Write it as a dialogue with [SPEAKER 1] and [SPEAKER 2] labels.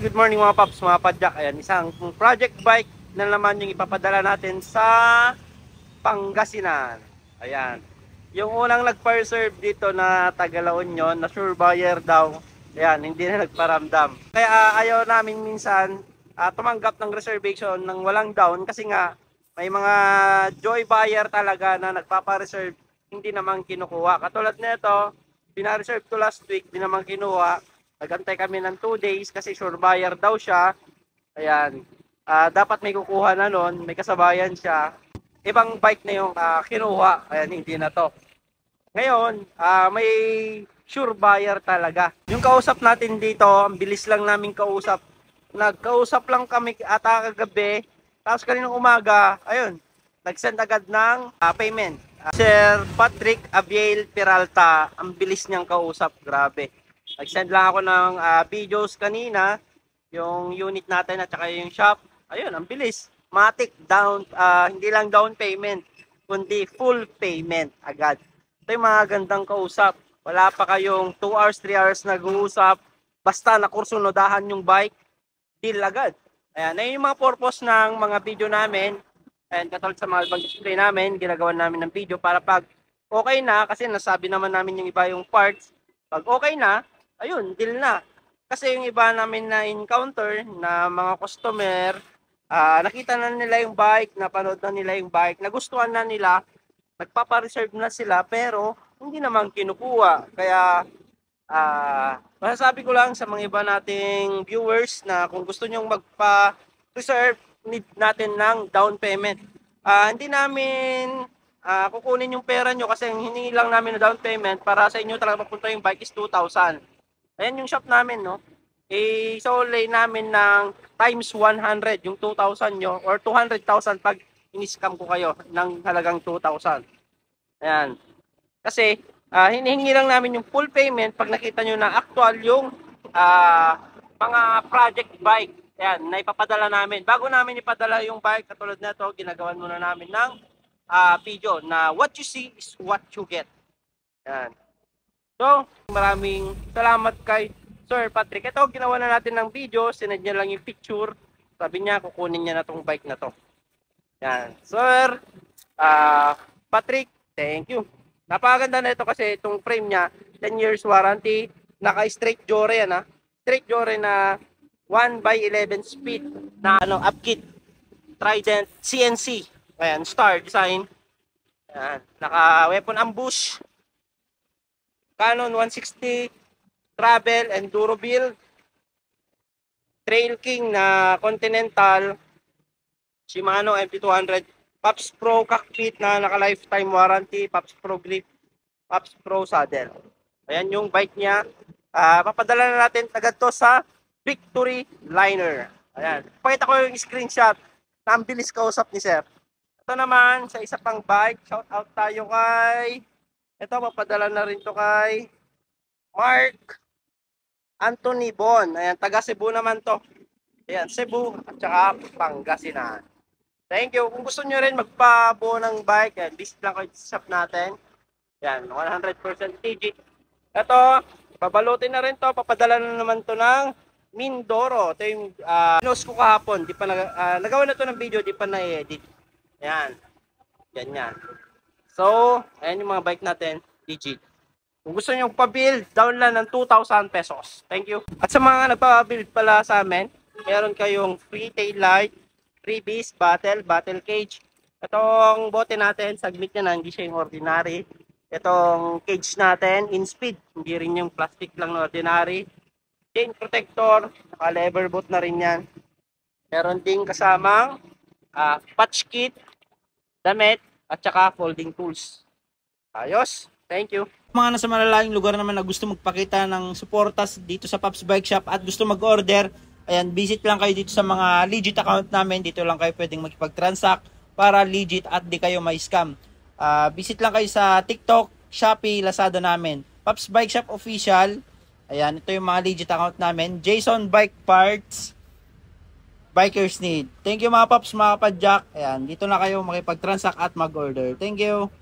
[SPEAKER 1] good morning mga paps, mga padyak. Ayan, isang project bike na naman yung ipapadala natin sa Pangasinan. Ayan. Yung unang nag-fire dito na taga La Union, na sure buyer daw. Ayan, hindi na nagparamdam. Kaya ayaw namin minsan tumanggap ng reservation ng walang down kasi nga may mga joy buyer talaga na nagpapa-reserve, hindi naman kinukuha. Katulad nito, pina-reserve to last week, di naman kinuha. Nagantay kami ng 2 days kasi sure buyer daw siya. Ayan. Dapat may kukuha na nun, may kasabayan siya. Ibang bike na yung kinuha. Ayan, hindi na to. Ngayon, may sure buyer talaga. Yung kausap natin dito, ang bilis lang namin kausap. Nagkausap lang kami ata kagabi. Tapos kaninang umaga, ayun, nag-send agad ng payment. Sir Patrick Abiel Peralta, ang bilis niyang kausap. Grabe. Nag-send lang ako ng videos kanina, yung unit natin at saka yung shop. Ayun, ang bilis. Matic down, hindi lang down payment, kundi full payment agad. Ito yung mga gandang kausap. Wala pa kayong 2 hours, 3 hours nag-uusap. Basta nakursunodahan yung bike, deal agad. Ayan, ayun yung mga purpose ng mga video namin. And katulad sa mga ibang display namin, ginagawa namin ng video para pag okay na, kasi nasabi naman namin yung iba yung parts. Pag okay na, ayun, deal na. Kasi yung iba namin na encounter na mga customer, nakita na nila yung bike, napanood na nila yung bike, nagustuhan na nila, nagpapa-reserve na sila, pero hindi naman kinukuha. Kaya, masasabi ko lang sa mga iba nating viewers na kung gusto nyong magpa-reserve, need natin ng down payment. Hindi namin kukunin yung pera nyo kasi hiningi lang namin na down payment para sa inyo talaga papunta yung bike is 2,000. Ayan yung shop namin, no? I-solay namin ng times 100 yung 2,000 nyo or 200,000 pag in-scam ko kayo ng halagang 2,000. Ayan. Kasi hinihingi lang namin yung full payment pag nakita nyo na actual yung mga project bike. Ayan, na ipapadala namin. Bago namin ipadala yung bike, katulad na ito, ginagawan muna namin ng video na what you see is what you get. Ayan. So, maraming salamat kay Sir Patrick. Ito, ginawa na natin ng video. Sinad niya lang yung picture. Sabi niya, kukunin niya na tong bike na to. Yan. Sir Patrick, thank you. Napakaganda na ito kasi itong frame niya, 10 years warranty. Naka-straight jore yan, ha. Straight jore na 1/11 speed na upkit. Trident CNC. Ayan, star design. Ayan. Naka-weapon ambush. Canon 160 Travel Enduro build, Trail King na Continental, Shimano MT200, Pops Pro cockpit na naka lifetime warranty, Pops Pro grip, Pops Pro saddle. Ayan yung bike niya. Papadala na natin agad to sa Victory Liner. Ayan. Pakita ko yung screenshot na ang bilis kausap ni Sir. Ito naman sa isa pang bike, shout out tayo kay ito, papadala na rin to kay Mark Anthony Bon. Ayan, taga Cebu naman to. Ayan, Cebu at saka Pangasinan. Thank you. Kung gusto nyo rin magpabuo ng bike, ayan, visit lang kayo sa shop natin. Ayan, 100% legit. Ito, babalutin na rin to. Papadala na naman to ng Mindoro. Ito yung pinost ko kahapon. Di pa nagawa na to ng video, di pa na-edit. Ayan. Ganyan. So, ayan yung mga bike natin, legit. Kung gusto nyo pa-build, down lang ng 2,000 pesos. Thank you. At sa mga nagpa-build pala sa amin, meron kayong free tail light, freebies, battle cage. Itong bote natin, saglit niya na, hindi siya yung ordinary. Itong cage natin, in speed, hindi rin yung plastic lang na ordinary. Chain protector, naka-lever boot na rin yan. Meron ding kasamang patch kit, damit, at saka folding tools. Ayos. Thank you.
[SPEAKER 2] Mga nasa malalayong lugar naman na gusto magpakita ng suportas dito sa Pops Bike Shop at gusto mag-order, ayan, visit lang kayo dito sa mga legit account namin. Dito lang kayo pwedeng makipag-transact para legit at di kayo may scam. Visit lang kayo sa TikTok, Shopee, Lazada namin. Pops Bike Shop Official. Ayan, ito yung mga legit account namin. Jason Bike Parts. Bikers Need. Thank you mga Pops, mga Padjak. Ayan, dito na kayo makipag-transact at mag-order. Thank you.